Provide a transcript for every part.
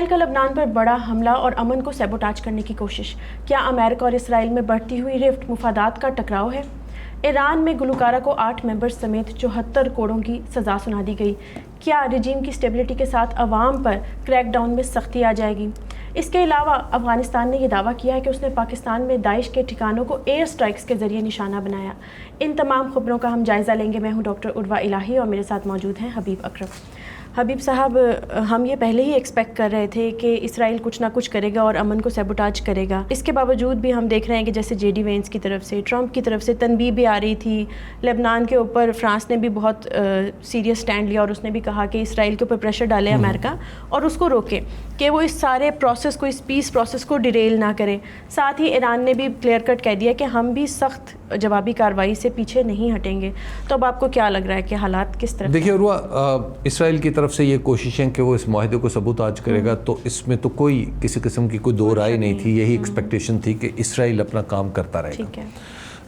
اسرائیل کا لبنان پر بڑا حملہ اور امن کو سیبوٹاج کرنے کی کوشش. کیا امریکہ اور اسرائیل میں بڑھتی ہوئی رفت مفادات کا ٹکراؤ ہے؟ ایران میں گلوکارہ کو 8 ممبرز سمیت 74 کوڑوں کی سزا سنا دی گئی. کیا رجیم کی سٹیبلٹی کے ساتھ عوام پر کریک ڈاؤن میں سختی آ جائے گی؟ اس کے علاوہ افغانستان نے یہ دعویٰ کیا ہے کہ اس نے پاکستان میں داعش کے ٹھکانوں کو ایئر سٹرائکس کے ذریعے نشانہ بنایا. ان تمام خبروں کا ہم جائزہ لیں گے. میں ہوں ڈاکٹر عروہ الہی اور میرے ساتھ موجود ہیں حبیب اکرم. حبیب صاحب، ہم یہ پہلے ہی ایکسپیکٹ کر رہے تھے کہ اسرائیل کچھ نہ کچھ کرے گا اور امن کو سیبوٹاج کرے گا. اس کے باوجود بھی ہم دیکھ رہے ہیں کہ جیسے جے ڈی وینس کی طرف سے، ٹرمپ کی طرف سے تنبیہ بھی آ رہی تھی. لبنان کے اوپر فرانس نے بھی بہت سیریس سٹینڈ لیا اور اس نے بھی کہا کہ اسرائیل کے اوپر پریشر ڈالے امریکہ اور اس کو روکے کہ وہ اس سارے پروسیس کو، اس پیس پروسیس کو ڈیریل نہ کرے. ساتھ ہی ایران نے بھی کلیئر کٹ کہہ دیا کہ ہم بھی سخت جوابی کارروائی سے پیچھے نہیں ہٹیں گے. تو اب آپ کو کیا لگ رہا ہے کہ حالات کس طرح؟ دیکھیے عروہ، اسرائیل کی طرف سے یہ کوششیں کہ وہ اس معاہدے کو سبوتاج کرے گا، تو اس میں تو کوئی کسی قسم کی کوئی دو رائے نہیں تھی. یہی ایکسپیکٹیشن تھی کہ اسرائیل اپنا کام کرتا رہے گا.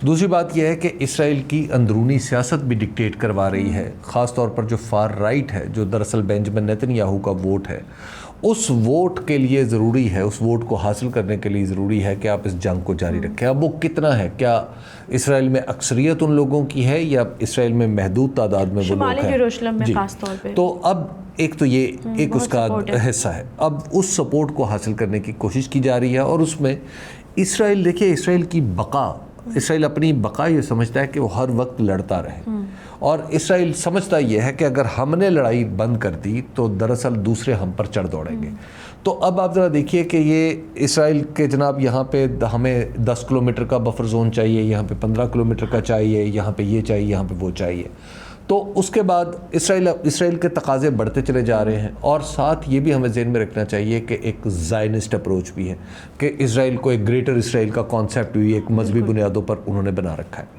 دوسری بات یہ ہے کہ اسرائیل کی اندرونی سیاست بھی ڈکٹیٹ کروا رہی ہے، خاص طور پر جو فار رائٹ ہے، جو دراصل بینجمن نیتن یاہو کا ووٹ ہے. اس ووٹ کے لیے ضروری ہے، اس ووٹ کو حاصل کرنے کے لیے ضروری ہے کہ آپ اس جنگ کو جاری رکھیں. اب وہ کتنا ہے؟ کیا اسرائیل میں اکثریت ان لوگوں کی ہے یا اسرائیل میں محدود تعداد میں وہ لوگ ہیں؟ شمالی یروشلم میں خاص طور پہ. تو اب ایک تو یہ ایک اس کا حصہ ہے. اب اس سپورٹ کو حاصل کرنے کی کوشش کی جا رہی ہے اور اس میں اسرائیل، دیکھیے اسرائیل کی بقا، اسرائیل اپنی بقا یہ سمجھتا ہے کہ وہ ہر وقت لڑتا رہے، اور اسرائیل سمجھتا یہ ہے کہ اگر ہم نے لڑائی بند کر دی تو دراصل دوسرے ہم پر چڑھ دوڑیں گے. تو اب آپ ذرا دیکھیے کہ یہ اسرائیل کے جناب یہاں پہ ہمیں 10 کلومیٹر کا بفر زون چاہیے، یہاں پہ 15 کلومیٹر کا چاہیے، یہاں پہ یہ چاہیے، یہاں پہ وہ چاہیے. تو اس کے بعد اسرائیل کے تقاضے بڑھتے چلے جا رہے ہیں. اور ساتھ یہ بھی ہمیں ذہن میں رکھنا چاہیے کہ ایک زائنسٹ اپروچ بھی ہے کہ اسرائیل کو ایک گریٹر اسرائیل کا کانسیپٹ بھی ایک مذہبی بنیادوں پر انہوں نے بنا رکھا ہے.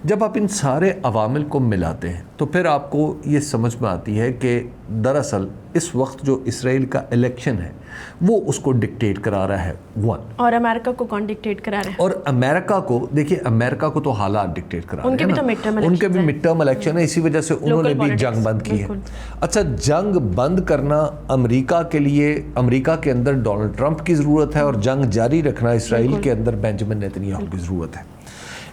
جب آپ ان سارے عوامل کو ملاتے ہیں تو پھر آپ کو یہ سمجھ میں آتی ہے کہ دراصل اس وقت جو اسرائیل کا الیکشن ہے وہ اس کو ڈکٹیٹ کرا رہا ہے. اور امریکہ کو کون ڈکٹیٹ کرا رہا ہے؟ اور امریکہ کو، دیکھیے امریکہ کو تو حالات ڈکٹیٹ کرا رہے ہیں. ان کے بھی مڈ ٹرم الیکشن ہے، اسی وجہ سے انہوں نے بھی جنگ بند کی ہے. اچھا، جنگ بند کرنا امریکہ کے لیے، امریکہ کے اندر ڈونلڈ ٹرمپ کی ضرورت ہے، اور جنگ جاری رکھنا اسرائیل کے اندر بینجمن نیتن یاہو کی ضرورت ہے.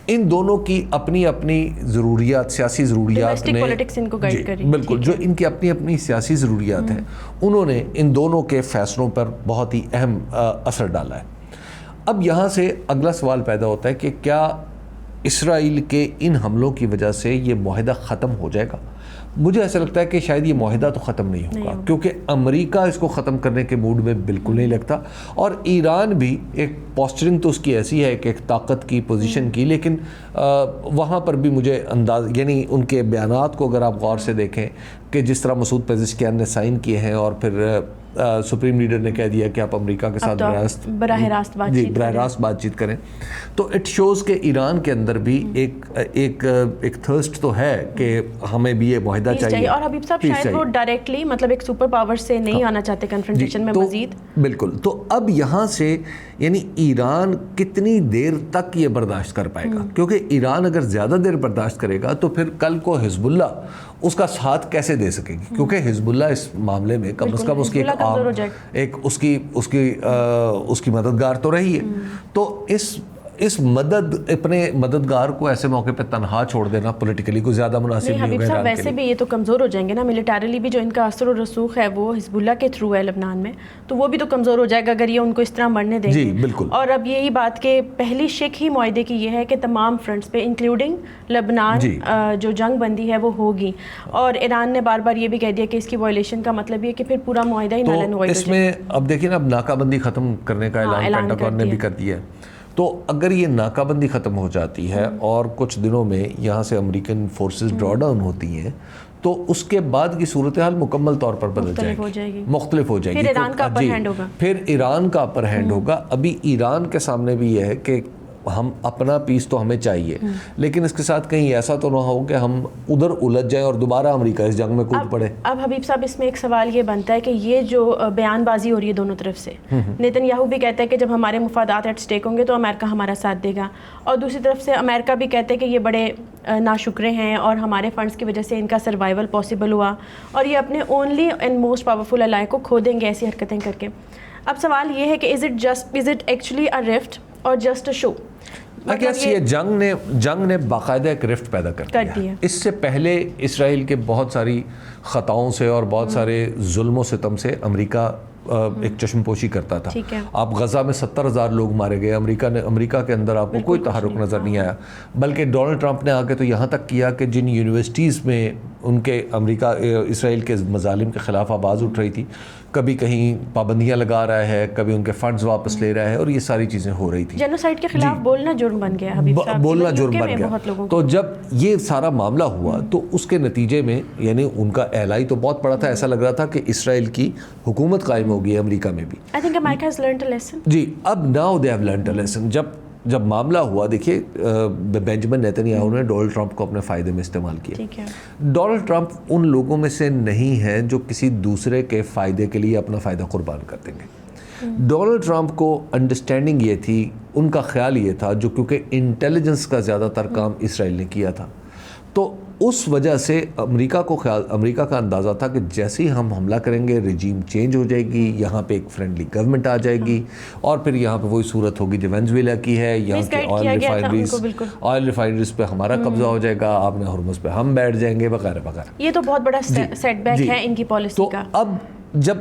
ان دونوں کی اپنی اپنی ضروریات، سیاسی ضروریات نے، بالکل جو ان کی اپنی اپنی سیاسی ضروریات ہیں، انہوں نے ان دونوں کے فیصلوں پر بہت ہی اہم اثر ڈالا ہے. اب یہاں سے اگلا سوال پیدا ہوتا ہے کہ کیا اسرائیل کے ان حملوں کی وجہ سے یہ معاہدہ ختم ہو جائے گا؟ مجھے ایسا لگتا ہے کہ شاید یہ معاہدہ تو ختم نہیں ہوگا، کیونکہ امریکہ اس کو ختم کرنے کے موڈ میں بالکل نہیں لگتا، اور ایران بھی ایک پوسچرنگ تو اس کی ایسی ہے کہ ایک طاقت کی پوزیشن کی، لیکن وہاں پر بھی مجھے انداز، یعنی ان کے بیانات کو اگر آپ غور سے دیکھیں کہ جس طرح مسعود پیزشکیان نے سائن کیے ہیں اور پھر سپریم لیڈر نے کہہ دیا کہ آپ امریکہ کے ساتھ براہ راست بات چیت کریں، تو اٹ شوز کہ ایران کے اندر بھی ایک تھرسٹ تو ہے کہ ہمیں بھی یہ معاہدہ چاہیے. اور حبیب صاحب شاید وہ ڈائریکٹلی مطلب ایک سپر پاور سے نہیں آنا چاہتے کنفرنٹیشن میں مزید. بالکل. تو اب یہاں سے یعنی ایران کتنی دیر تک یہ برداشت کر پائے گا؟ کیونکہ ایران اگر زیادہ دیر برداشت کرے گا تو پھر کل کو حزب اللہ اس کا ساتھ کیسے دے سکے گی؟ کیونکہ حزب اللہ اس معاملے میں کم از کم اس کی اس کی مددگار تو رہی ہے. تو اس اپنے مددگار کو ایسے موقع پہ تنہا چھوڑ دینا پولیٹیکلی کوئی زیادہ مناسب نہیں ہوگا. حبیب صاحب ویسے بھی یہ تو کمزور ہو جائیں گے نا ملیٹریلی بھی، جو ان کا اثر و رسوخ ہے وہ حزب اللہ کے تھرو ہے لبنان میں، تو وہ بھی تو کمزور ہو جائے گا اگر یہ ان کو اس طرح مرنے دیں گے. بالکل. اور اب یہی بات کہ پہلی شک ہی معاہدے کی یہ ہے کہ تمام فرنٹس پہ انکلوڈنگ لبنان جو جنگ بندی ہے وہ ہوگی، اور ایران نے بار بار یہ بھی کہہ دیا کہ اس کی وائلیشن کا مطلب یہ کہ پھر پورا معاہدہ ہی نل اینڈ وائڈ ہو جائے. اس میں اب دیکھیں نا، اب ناکہ بندی ختم کرنے کا اعلان پینٹاگون نے بھی کر دیا ہے. تو اگر یہ ناکہ بندی ختم ہو جاتی ہے اور کچھ دنوں میں یہاں سے امریکن فورسز ڈرا ڈاؤن ہوتی ہیں، تو اس کے بعد کی صورتحال مکمل طور پر بدل جائے گی، مختلف ہو جائے گی. پھر ایران کا اپر ہینڈ ہوگا. پھر ایران کا اپر ہینڈ ہوگا. ابھی ایران کے سامنے بھی یہ ہے کہ ہم اپنا پیس تو ہمیں چاہیے، لیکن اس کے ساتھ کہیں ایسا تو نہ ہو کہ ہم ادھر الجھ جائیں اور دوبارہ امریکہ اس جنگ میں کود پڑے۔ اب حبیب صاحب اس میں ایک سوال یہ بنتا ہے کہ یہ جو بیان بازی ہو رہی ہے دونوں طرف سے، نیتن یاہو بھی کہتا ہے کہ جب ہمارے مفادات ایٹ سٹیک ہوں گے تو امریکہ ہمارا ساتھ دے گا، اور دوسری طرف سے امریکہ بھی کہتے ہیں کہ یہ بڑے ناشکرے ہیں اور ہمارے فنڈس کی وجہ سے ان کا سروائیول پاسبل ہوا، اور یہ اپنے اونلی اینڈ موسٹ پاورفل الائی کو کھو دیں گے ایسی حرکتیں کر کے۔ اب سوال یہ ہے کہ is it actually a rift اور جسٹ اے شو؟ یہ جنگ نے باقاعدہ ایک رفٹ پیدا کر دیا۔ اس سے پہلے اسرائیل کے بہت ساری خطاؤں سے اور بہت سارے ظلم و ستم سے امریکہ ایک چشم پوشی کرتا تھا۔ آپ غزہ میں 70,000 لوگ مارے گئے، امریکہ کے اندر آپ کو کوئی تحرک نظر نہیں آیا، بلکہ ڈونلڈ ٹرمپ نے آ کے تو یہاں تک کیا کہ جن یونیورسٹیز میں ان کے اسرائیل کے مظالم کے خلاف آواز اٹھ رہی تھی، کبھی کہیں پابندیاں لگا رہا ہے، کبھی ان کے فنڈز واپس لے رہا ہے، اور یہ ساری چیزیں ہو رہی تھی۔ جینوسائیڈ کے خلاف بولنا جرم بن گیا، بولنا جرم بن گیا۔ تو جب یہ سارا معاملہ ہوا تو اس کے نتیجے میں یعنی ان کا اعلائی تو بہت بڑا تھا، ایسا لگ رہا تھا کہ اسرائیل کی حکومت قائم ہوگی امریکہ میں بھی۔ I think America has learned a lesson. جی، اب now they have learned a lesson۔ جب معاملہ ہوا، دیکھیے بینجامن نیتن یاہو نے ڈونلڈ ٹرمپ کو اپنے فائدے میں استعمال کیا۔ ڈونلڈ ٹرمپ ان لوگوں میں سے نہیں ہے جو کسی دوسرے کے فائدے کے لیے اپنا فائدہ قربان کر دیں گے۔ ڈونلڈ ٹرمپ کو انڈرسٹینڈنگ یہ تھی، ان کا خیال یہ تھا، جو کیونکہ انٹیلیجنس کا زیادہ تر کام اسرائیل نے کیا تھا، تو اس وجہ سے امریکہ کا اندازہ تھا کہ جیسے ہی ہم حملہ کریں گے رجیم چینج ہو جائے گی، یہاں پہ ایک فرینڈلی گورنمنٹ آ جائے گی، اور پھر یہاں پہ وہی صورت ہوگی جو وینزویلا کی ہے، یہاں کے آئل ریفائنریز پہ ہمارا قبضہ ہو جائے گا، آپ نے ہرمز پہ ہم بیٹھ جائیں گے، وغیرہ وغیرہ۔ یہ تو بہت بڑا سیٹ بیک ہے ان کی پالیسی کا۔ اب جب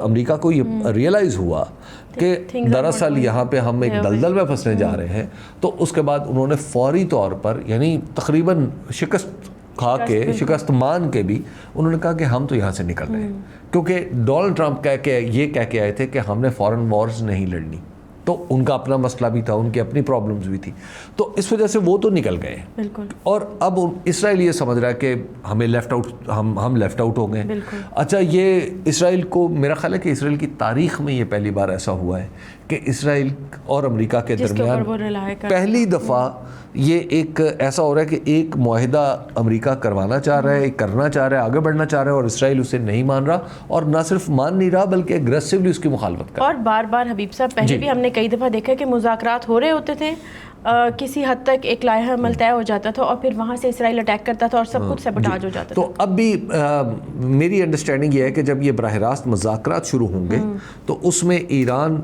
امریکہ کو یہ ریئلائز ہوا کہ دراصل یہاں پہ ہم ایک دلدل میں پھنسنے جا رہے ہیں، تو اس کے بعد انہوں نے فوری طور پر یعنی تقریباً شکست مان کے بھی انہوں نے کہا کہ ہم تو یہاں سے نکل رہے ہیں، کیونکہ ڈونلڈ ٹرمپ یہ کہہ کے آئے تھے کہ ہم نے فارن وارز نہیں لڑنی، تو ان کا اپنا مسئلہ بھی تھا، ان کی اپنی پرابلمز بھی تھی، تو اس وجہ سے وہ تو نکل گئے بالکل۔ اور اب اسرائیل یہ سمجھ رہا ہے کہ ہمیں ہم لیفٹ آؤٹ ہو گئے۔ اچھا، یہ اسرائیل کو، میرا خیال ہے کہ اسرائیل کی تاریخ میں یہ پہلی بار ایسا ہوا ہے کہ اسرائیل اور امریکہ کے درمیان پہلی دفعہ یہ ایک ایسا ہو رہا ہے کہ ایک معاہدہ امریکہ کرنا چاہ رہا ہے، آگے بڑھنا چاہ رہا ہے، اور اسرائیل اسے نہیں مان رہا، اور نہ صرف مان نہیں رہا بلکہ اگریسولی اس کی مخالفت کر رہا ہے۔ اور بار بار حبیب صاحب پہلے بھی ہم نے کئی دفعہ دیکھا کہ مذاکرات ہو رہے ہوتے تھے، کسی حد تک ایک لائحہ عمل طے ہو جاتا تھا، اور پھر وہاں سے اسرائیل اٹیک کرتا تھا اور سب کچھ سیبوٹاج ہو جاتا تھا۔ تو اب بھی میری انڈرسٹینڈنگ یہ ہے کہ جب یہ براہ راست مذاکرات شروع ہوں گے تو اس میں ایران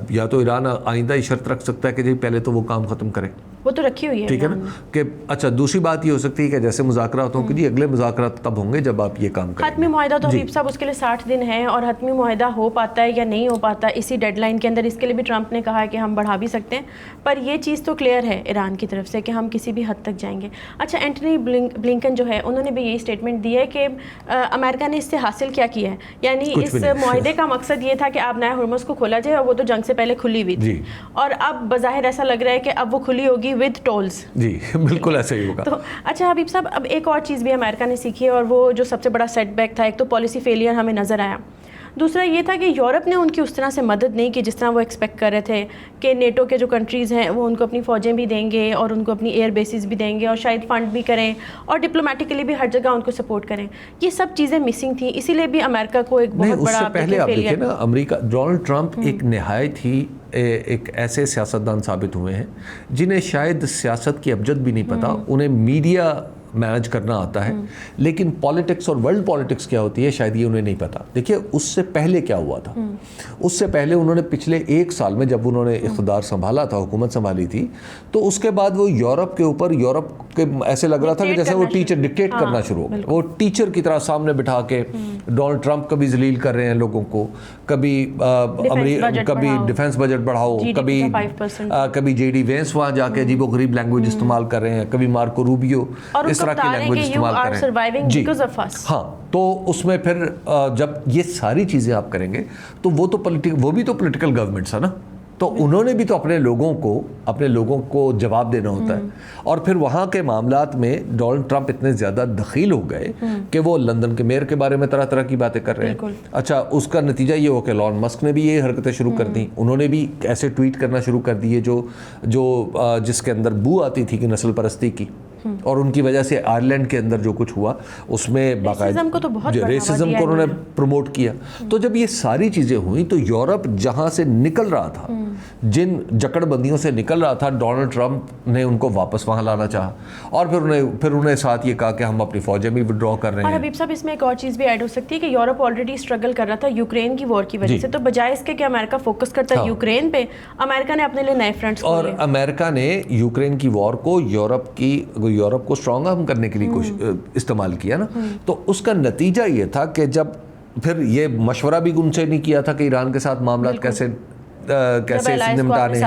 یا تو ایران آئندہ یہ شرط رکھ سکتا ہے کہ جی پہلے تو وہ کام ختم کرے، وہ تو رکھی ہوئی ہے، ٹھیک ہے نا، کہ اچھا دوسری بات یہ ہو سکتی ہے کہ جیسے مذاکرات ہوں کہ جی اگلے مذاکرات تب ہوں گے جب آپ یہ کام کریں۔ حتمی معاہدہ تو حبیب صاحب اس کے لیے 60 دن ہے، اور حتمی معاہدہ ہو پاتا ہے یا نہیں ہو پاتا اسی ڈیڈ لائن کے اندر، اس کے لیے بھی ٹرمپ نے کہا ہے کہ ہم بڑھا بھی سکتے ہیں، پر یہ چیز تو کلیئر ہے ایران کی طرف سے کہ ہم کسی بھی حد تک جائیں گے۔ اچھا، اینٹنی بلنکن جو ہے انہوں نے بھی یہی اسٹیٹمنٹ دی ہے کہ امریکہ نے اس سے حاصل کیا ہے، یعنی اس معاہدے کا مقصد یہ تھا کہ آپ نیا ہرمز کو کھولا جائے، اور وہ تو جنگ سے پہلے کھلی ہوئی تھی، اور اب بظاہر ایسا لگ رہا ہے کہ اب وہ کھلی ہوگی ود ٹولز۔ جی بالکل ایسا ہی ہوگا۔ تو اچھا حبیب صاحب، اب ایک اور چیز بھی امریکہ نے سیکھی ہے، اور وہ جو سب سے بڑا سیٹ بیک تھا، ایک تو پالیسی فیلئر ہمیں نظر آیا، دوسرا یہ تھا کہ یورپ نے ان کی اس طرح سے مدد نہیں کی جس طرح وہ ایکسپیکٹ کر رہے تھے کہ نیٹو کے جو کنٹریز ہیں وہ ان کو اپنی فوجیں بھی دیں گے اور ان کو اپنی ایئر بیسز بھی دیں گے اور شاید فنڈ بھی کریں اور ڈپلومیٹکلی بھی ہر جگہ ان کو سپورٹ کریں. یہ سب چیزیں مسنگ تھیں, اسی لیے بھی امریکہ کو ایک بہت بڑا, اس سے پہلے آپ دیکھیں نا امریکہ, ڈونلڈ ٹرمپ ایک نہایت ہی ایک ایسے سیاستدان ثابت ہوئے ہیں جنہیں شاید سیاست کی ابجد بھی نہیں پتا, انہیں میڈیا مینج کرنا آتا ہے, لیکن پالیٹکس اور ورلڈ پالیٹکس کیا ہوتی ہے شاید یہ انہیں نہیں پتا. دیکھیے اس سے پہلے کیا ہوا تھا, اس سے پہلے انہوں نے پچھلے ایک سال میں جب انہوں نے اقتدار سنبھالا تھا, حکومت سنبھالی تھی, تو اس کے بعد وہ یورپ کے اوپر, یورپ کے ایسے لگ رہا تھا کہ جیسے وہ ٹیچر ڈکٹیٹ کرنا شروع ہو گئے, وہ ٹیچر کی طرح سامنے بٹھا کے ڈونلڈ ٹرمپ کبھی ذلیل کر رہے ہیں لوگوں کو, کبھی ڈیفنس بجٹ بڑھاؤ, کبھی جے ڈی وینس وہاں جا کے عجیب و غریب لینگویج استعمال کر رہے ہیں, کبھی مارکو روبیو اس طرح کی لینگویج استعمال کر رہے ہیں. جی ہاں, تو اس میں پھر جب یہ ساری چیزیں آپ کریں گے تو وہ بھی تو پولیٹیکل گورنمنٹس ہے نا, تو انہوں نے بھی تو اپنے لوگوں کو جواب دینا ہوتا ہے. اور پھر وہاں کے معاملات میں ڈونلڈ ٹرمپ اتنے زیادہ دخیل ہو گئے کہ وہ لندن کے میئر کے بارے میں طرح طرح کی باتیں کر رہے ہیں. اچھا, اس کا نتیجہ یہ ہو کہ ایلن مسک نے بھی یہ حرکتیں شروع کر دیں. انہوں نے بھی ایسے ٹویٹ کرنا شروع کر دیے جو جس کے اندر بو آتی تھی کہ نسل پرستی کی, اور ان کی وجہ سے آئرلینڈ کے اندر جو کچھ ہوا اس میں باقاعدہ ریسزم کو انہوں نے پروموٹ کیا. تو جب یہ ساری چیزیں ہوئیں تو یورپ جہاں سے نکل رہا تھا, جن جکڑ بندیوں سے نکل رہا تھا, ڈونلڈ ٹرمپ نے ان کو واپس وہاں لانا چاہا, اور پھر انہیں ساتھ یہ کہا کہ ہم اپنی فوجیں بھی وڈرا کر رہے ہیں. اور حبیب صاحب اس میں ایک اور چیز بھی ایڈ ہو سکتی ہے کہ یورپ آلریڈی اسٹرگل کر رہا تھا یوکرین کی وار کی وجہ سے, تو بجائے اس کے کہ امریکہ فوکس کرتا ہے یوکرین پہ, امریکہ نے اپنے لیے نئے فرنٹس کھولے, اور امریکہ نے یوکرین کی وار کو یورپ کو اسٹرانگ کرنے کے لیے استعمال کیا نا. تو اس کا نتیجہ یہ تھا کہ جب پھر یہ مشورہ بھی ان سے نہیں کیا تھا کہ ایران کے ساتھ معاملات کیسے نمٹانے,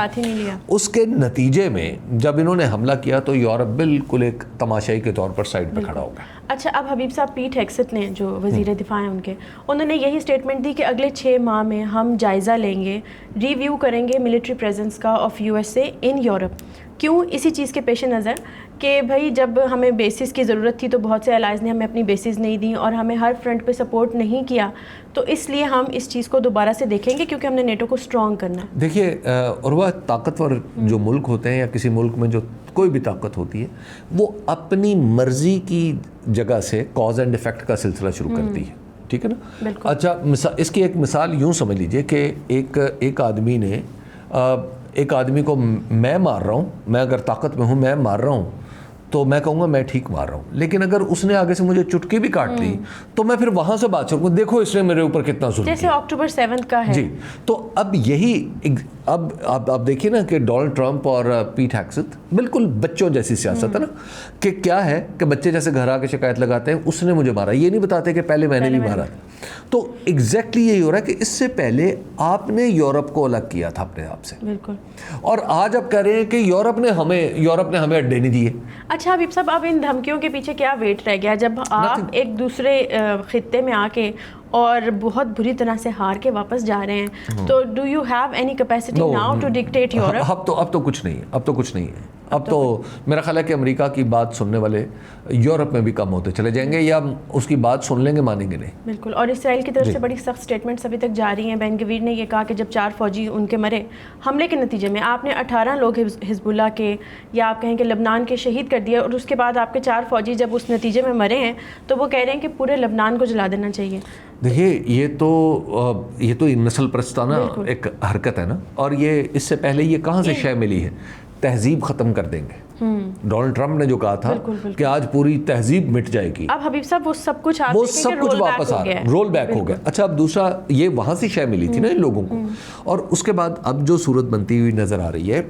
اس کے نتیجے میں جب انہوں نے حملہ کیا تو یورپ بالکل ایک تماشائی کے طور پر سائڈ پہ کھڑا ہو گیا. اچھا, اب حبیب صاحب پیٹ ہیگسیت نے جو وزیر دفاع ہیں انہوں نے یہی اسٹیٹمنٹ دی کہ اگلے 6 ماہ میں ہم جائزہ لیں گے, ریویو کریں گے ملٹری پریزنس کا آف USA ان یورپ. کیوں؟ اسی چیز کے پیش نظر کہ بھائی جب ہمیں بیسز کی ضرورت تھی تو بہت سے الائز نے ہمیں اپنی بیسز نہیں دیں اور ہمیں ہر فرنٹ پہ سپورٹ نہیں کیا, تو اس لیے ہم اس چیز کو دوبارہ سے دیکھیں گے کیونکہ ہم نے نیٹو کو اسٹرانگ کرنا ہے. دیکھیے عروہ, طاقتور جو ملک ہوتے ہیں یا کسی ملک میں جو کوئی بھی طاقت ہوتی ہے وہ اپنی مرضی کی جگہ سے کاز اینڈ ایفیکٹ کا سلسلہ شروع کرتی ہے, ٹھیک ہے نا. اچھا, اس کی ایک مثال یوں سمجھ لیجئے کہ ایک آدمی کو میں مار رہا ہوں, میں اگر طاقت میں ہوں میں مار رہا ہوں تو میں کہوں گا میں ٹھیک مار رہا ہوں, لیکن اگر اس نے آگے سے مجھے چٹکی بھی کاٹ لی تو میں پھر وہاں سے بات کروں, دیکھو اس نے میرے اوپر کتنا ظلم کیا, جیسے اکتوبر 7 کا ہے. جی, تو اب یہی اب دیکھیے نا کہ ڈونلڈ ٹرمپ اور پیٹ ہیگسیت بالکل بچوں جیسی سیاست ہے نا, کہ کیا ہے کہ بچے جیسے گھر آ کے شکایت لگاتے ہیں اس نے مجھے مارا, یہ نہیں بتاتے کہ پہلے میں نے بھی مارا. تو ایگزیکٹلی یہی ہو رہا ہے کہ اس سے پہلے آپ نے یورپ کو الگ کیا تھا اپنے آپ سے, بالکل, اور آج اب کہہ رہے ہیں کہ یورپ نے ہمیں اڈے نہیں دیے. اچھا حبیب صاحب, اب ان دھمکیوں کے پیچھے کیا ویٹ رہ گیا جب آپ ایک دوسرے خطے میں آ کے اور بہت بری طرح سے ہار کے واپس جا رہے ہیں, تو do you have any capacity now to dictate Europe? اب تو کچھ نہیں ہے. اب تو میرا خیال ہے کہ امریکہ کی بات سننے والے یورپ میں بھی کم ہوتے چلے جائیں گے, یا اس کی بات سن لیں گے مانیں گے نہیں. بالکل, اور اسرائیل کی طرف سے بڑی سخت سٹیٹمنٹس ابھی تک جاری ہیں. بین گویر نے یہ کہا کہ جب 4 فوجی ان کے مرے حملے کے نتیجے میں, آپ نے 18 لوگ حزب اللہ کے یا آپ کہیں کہ لبنان کے شہید کر دیا, اور اس کے بعد آپ کے 4 فوجی جب اس نتیجے میں مرے ہیں تو وہ کہہ رہے ہیں کہ پورے لبنان کو جلا دینا چاہیے. دیکھیے یہ تو نسل پرستانہ ایک حرکت ہے نا, اور یہ اس سے پہلے یہ کہاں سے شے ملی ہے, تہذیب ختم کر دیں گے. ڈونلڈ ٹرمپ نے جو کہا تھا کہ آج پوری تہذیب مٹ جائے گی, اب حبیب صاحب وہ سب کچھ واپس آ رہا ہے, رول بیک ہو گیا. اچھا, اب دوسرا یہ وہاں سے شے ملی تھی نا ان لوگوں کو, اور اس کے بعد اب جو صورت بنتی ہوئی نظر آ رہی ہے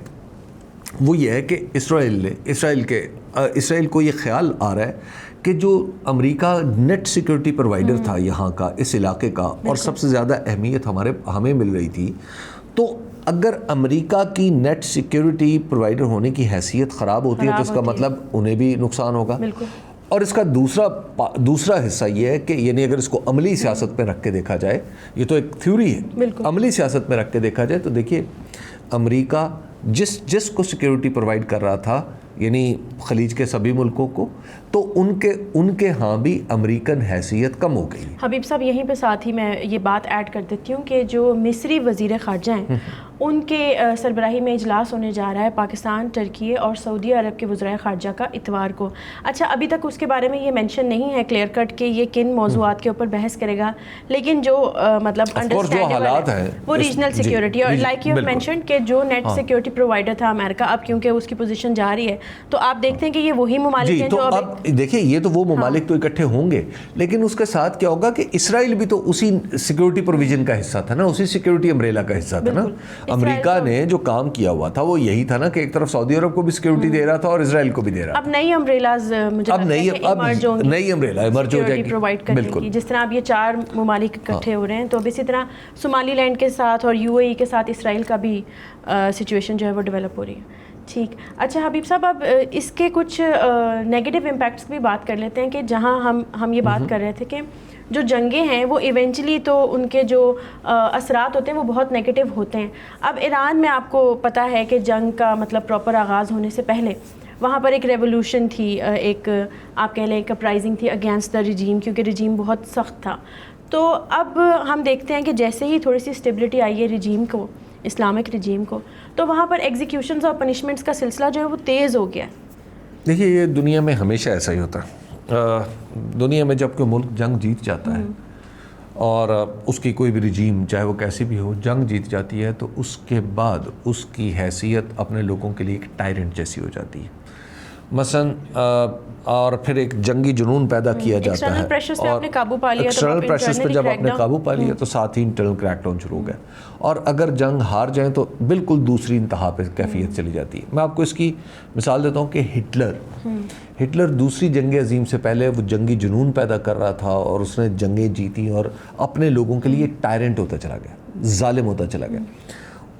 وہ یہ ہے کہ اسرائیل کو یہ خیال آ رہا ہے کہ جو امریکہ نیٹ سیکورٹی پرووائڈر تھا یہاں کا, اس علاقے کا, اور سب سے زیادہ اہمیت ہمیں مل رہی تھی, تو اگر امریکہ کی نیٹ سیکورٹی پرووائڈر ہونے کی حیثیت خراب ہوتی ہے تو اس کا مطلب انہیں بھی نقصان ہوگا. اور اس کا دوسرا حصہ یہ ہے کہ یعنی اگر اس کو عملی سیاست پہ رکھ کے دیکھا جائے, یہ تو ایک تھیوری ہے, عملی سیاست میں رکھ کے دیکھا جائے تو دیکھیے امریکہ جس کو سیکورٹی پرووائڈ کر رہا تھا یعنی خلیج کے سبھی ملکوں کو, تو ان کے ہاں بھی امریکن حیثیت کم ہو گئی. حبیب صاحب یہیں پہ ساتھ ہی میں یہ بات ایڈ کر دیتی ہوں کہ جو مصری وزیر خارجہ ہیں ان کے سربراہی میں اجلاس ہونے جا رہا ہے پاکستان, ترکی اور سعودی عرب کے وزرائے خارجہ کا اتوار کو. اچھا, ابھی تک اس کے بارے میں یہ مینشن نہیں ہے کلیئر کٹ کہ یہ کن موضوعات کے اوپر بحث کرے گا, لیکن جو مطلب انڈرسٹینڈیبل ہے وہ ریجنل سیکورٹی, اور لائک یو مینشن کہ جو نیٹ سیکورٹی پرووائڈر تھا امریکہ, اب کیونکہ اس کی پوزیشن جا رہی ہے تو آپ دیکھتے ہیں کہ یہ وہی ممالک ہیں جو اب دیکھیں, یہ تو وہ ممالک تو اکٹھے ہوں گے, لیکن اس کے ساتھ کیا ہوگا کہ اسرائیل بھی تو اسی سیکورٹی پروویژن کا حصہ تھا نا, اسی سیکورٹی امبریلا کا حصہ تھا نا. امریکہ نے جو کام کیا ہوا تھا وہ یہی تھا نا کہ ایک طرف سعودی عرب کو بھی سیکورٹی دے رہا تھا اور اسرائیل کو بھی دے رہا تھا. اب نئی امبریلاز نئی امبریلا ایمرج ہو جائے گی, بالکل, جس طرح اب یہ 4 ممالک اکٹھے ہو رہے ہیں, تو اب اسی طرح صومالی لینڈ کے ساتھ اور UAE کے ساتھ اسرائیل کا بھی سچویشن جو ہے وہ ڈیولپ ہو رہی ہے. ٹھیک. اچھا حبیب صاحب, اب اس کے کچھ نیگیٹو امپیکٹس کی بھی بات کر لیتے ہیں کہ جہاں ہم یہ بات کر رہے تھے کہ جو جنگیں ہیں وہ ایونچولی تو ان کے جو اثرات ہوتے ہیں وہ بہت نیگیٹو ہوتے ہیں. اب ایران میں آپ کو پتہ ہے کہ جنگ کا مطلب پراپر آغاز ہونے سے پہلے وہاں پر ایک ریولوشن تھی, ایک آپ کہہ لیں ایک اپرائزنگ تھی اگینسٹ دا رجیم, کیونکہ رجیم بہت سخت تھا. تو اب ہم دیکھتے ہیں کہ جیسے ہی تھوڑی سی اسٹیبلٹی آئی ہے رجیم کو, اسلامک رجیم کو, تو وہاں پر ایگزیکیوشنز اور پنشمنٹس کا سلسلہ جو ہے وہ تیز ہو گیا. دیکھیے یہ دنیا میں ہمیشہ ایسا ہی ہوتا ہے. دنیا میں جب کوئی ملک جنگ جیت جاتا ہے اور اس کی کوئی بھی رجیم چاہے وہ کیسی بھی ہو جنگ جیت جاتی ہے, تو اس کے بعد اس کی حیثیت اپنے لوگوں کے لیے ایک ٹائرنٹ جیسی ہو جاتی ہے. مثلاً اور پھر ایک جنگی جنون پیدا کیا جاتا ہے, اور ایکسٹرنل پریشرز پہ جب آپ نے قابو پا لیا تو ساتھ ہی انٹرنل کریک ڈاؤن شروع ہو گیا. اور اگر جنگ ہار جائیں تو بالکل دوسری انتہا پہ کیفیت چلی جاتی ہے. میں آپ کو اس کی مثال دیتا ہوں کہ ہٹلر دوسری جنگ عظیم سے پہلے وہ جنگی جنون پیدا کر رہا تھا اور اس نے جنگیں جیتی اور اپنے لوگوں کے لیے ٹائرنٹ ہوتا چلا گیا, ظالم ہوتا چلا گیا.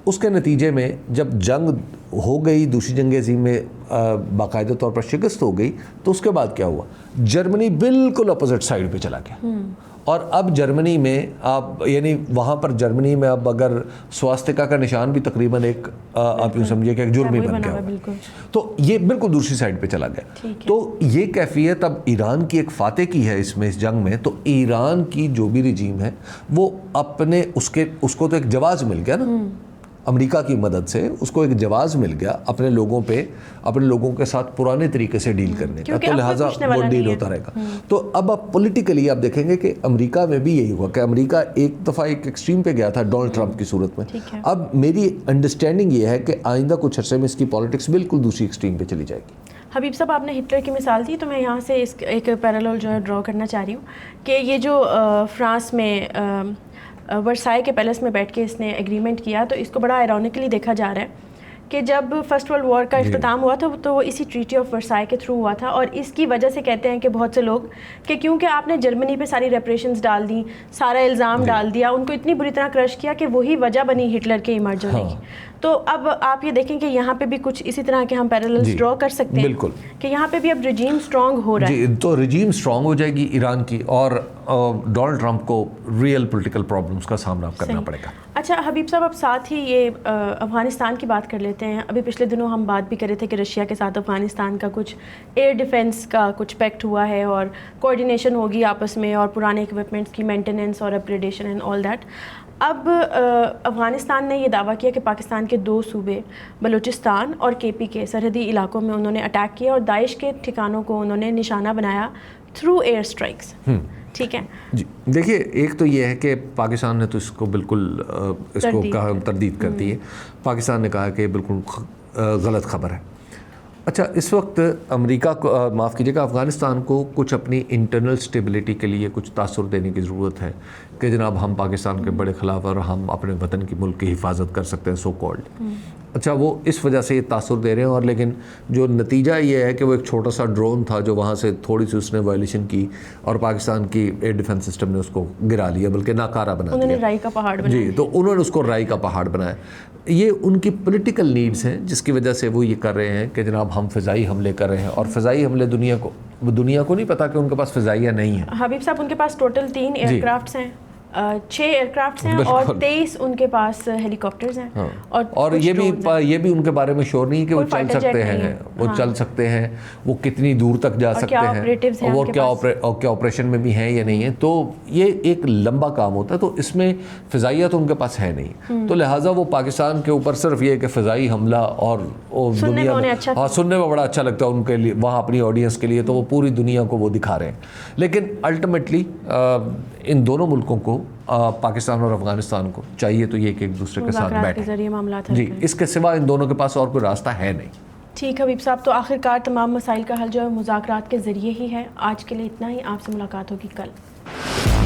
اس کے نتیجے میں جب جنگ ہو گئی, دوسری جنگ عظیم میں باقاعدہ طور پر شکست ہو گئی, تو اس کے بعد کیا ہوا, جرمنی بالکل اپوزٹ سائڈ پہ چلا گیا. اور اب جرمنی میں آپ یعنی وہاں پر جرمنی میں اب اگر سواستکا کا نشان بھی تقریباً ایک آپ یوں سمجھیے کہ ایک جرم ہی بن گیا, تو یہ بالکل دوسری سائڈ پہ چلا گیا. تو یہ کیفیت اب ایران کی ایک فاتح کی ہے اس جنگ میں. تو ایران کی جو بھی رجیم ہے وہ اپنے اس کو تو ایک جواز مل گیا نا, امریکہ کی مدد سے اس کو ایک جواز مل گیا اپنے لوگوں پہ, اپنے لوگوں کے ساتھ پرانے طریقے سے ڈیل کرنے کا, تو لہٰذا وہ ڈیل ہوتا رہے گا. تو اب آپ پولیٹیکلی آپ دیکھیں گے کہ امریکہ میں بھی یہی ہوا کہ امریکہ ایک دفعہ ایک ایکسٹریم پہ گیا تھا ڈونلڈ ٹرمپ کی صورت میں. اب میری انڈرسٹینڈنگ یہ ہے کہ آئندہ کچھ عرصے میں اس کی پالیٹکس بالکل دوسری ایکسٹریم پہ چلی جائے گی. حبیب صاحب آپ نے ہٹلر کی مثال دی, تو میں یہاں سے اس ایک پیرالل جو ہے ڈرا کرنا چاہ رہی ہوں کہ یہ جو فرانس میں ورسائے کے پیلس میں بیٹھ کے اس نے ایگریمنٹ کیا, تو اس کو بڑا آئرونیکلی دیکھا جا رہا ہے کہ جب فرسٹ ورلڈ وار کا اختتام ہوا تھا تو وہ اسی ٹریٹی آف ورسائے کے تھرو ہوا تھا. اور اس کی وجہ سے کہتے ہیں کہ بہت سے لوگ کہ کیونکہ آپ نے جرمنی پہ ساری ریپریشنز ڈال دیں, سارا الزام ڈال دیا, ان کو اتنی بری طرح کرش کیا کہ وہی وجہ بنی ہٹلر کے ایمرج ہونے کی. تو اب آپ یہ دیکھیں کہ یہاں پہ بھی کچھ اسی طرح کے ہم پیراللز ڈرا کر سکتے ہیں بالکل کہ یہاں پہ بھی اب رجیم اسٹرانگ ہو رہا ہے. جی, تو رجیم اسٹرانگ ہو جائے گی ایران کی, اور ڈونلڈ ٹرمپ کو ریئل پولیٹیکل پرابلمس کا سامنا کرنا پڑے گا. اچھا حبیب صاحب, اب ساتھ ہی یہ افغانستان کی بات کر لیتے ہیں. ابھی پچھلے دنوں ہم بات بھی کر رہے تھے کہ رشیا کے ساتھ افغانستان کا کچھ ایئر ڈیفنس کا کچھ پیکٹ ہوا ہے اور کوآرڈینیشن ہوگی آپس میں, اور پرانے اکوپمنٹس کی مینٹیننس اور اپگریڈیشن اینڈ آل دیٹ. اب افغانستان نے یہ دعویٰ کیا کہ پاکستان کے 2 صوبے بلوچستان اور KP کے سرحدی علاقوں میں انہوں نے اٹیک کیا اور داعش کے ٹھکانوں کو انہوں نے نشانہ بنایا تھرو ایئر اسٹرائکس. ٹھیک ہے جی. دیکھیے ایک تو یہ ہے کہ پاکستان نے تو اس کو بالکل اس کو کہا تردید کر دی ہے. پاکستان نے کہا کہ بالکل غلط خبر ہے. اچھا, اس وقت امریکہ کو معاف کیجیے گا, افغانستان کو کچھ اپنی انٹرنل اسٹیبلٹی کے لیے کچھ تاثر دینے کی ضرورت ہے کہ جناب ہم پاکستان کے بڑے خلاف اور ہم اپنے وطن کی ملک کی حفاظت کر سکتے ہیں سو کالڈ. اچھا, وہ اس وجہ سے یہ تاثر دے رہے ہیں, اور لیکن جو نتیجہ یہ ہے کہ وہ ایک چھوٹا سا ڈرون تھا جو وہاں سے تھوڑی سی اس نے وائلیشن کی اور پاکستان کی ایئر ڈیفنس سسٹم نے اس کو گرا لیا, بلکہ ناکارہ بنا دیا. انہوں نے رائی کا پہاڑ بنایا. جی, تو انہوں نے اس کو رائی کا پہاڑ بنایا. یہ ان کی پولیٹیکل نیڈز ہیں جس کی وجہ سے وہ یہ کر رہے ہیں کہ جناب ہم فضائی حملے کر رہے ہیں, اور فضائی حملے دنیا کو نہیں پتا کہ ان کے پاس فضائیہ نہیں ہے. حبیب صاحب, ان کے پاس ٹوٹل 3 ایئر کرافٹس ہیں, 6 ایئر کرافٹس ہیں اور 23 ان کے پاس ہیلی کاپٹرز ہیں. اور یہ بھی ان کے بارے میں شور نہیں کہ وہ چل سکتے ہیں, وہ چل سکتے ہیں, وہ کتنی دور تک جا سکتے ہیں, وہ کیا آپریشن میں بھی ہیں یا نہیں ہیں. تو یہ ایک لمبا کام ہوتا ہے, تو اس میں فضائیہ تو ان کے پاس ہے نہیں. تو لہٰذا وہ پاکستان کے اوپر صرف یہ کہ فضائی حملہ اور دنیا میں سننے میں بڑا اچھا لگتا ہے ان کے لیے, وہاں اپنی آڈینس کے لیے, تو وہ پوری دنیا کو وہ دکھا رہے ہیں. لیکن الٹیمیٹلی ان دونوں ملکوں کو پاکستان اور افغانستان کو چاہیے تو یہ کہ ایک دوسرے کے ساتھ بیٹھیں. جی, اس کے سوا ان دونوں کے پاس اور کوئی راستہ ہے نہیں. ٹھیک حبیب صاحب, تو آخر کار تمام مسائل کا حل جو ہے مذاکرات کے ذریعے ہی ہے. آج کے لیے اتنا ہی, آپ سے ملاقات ہوگی کل.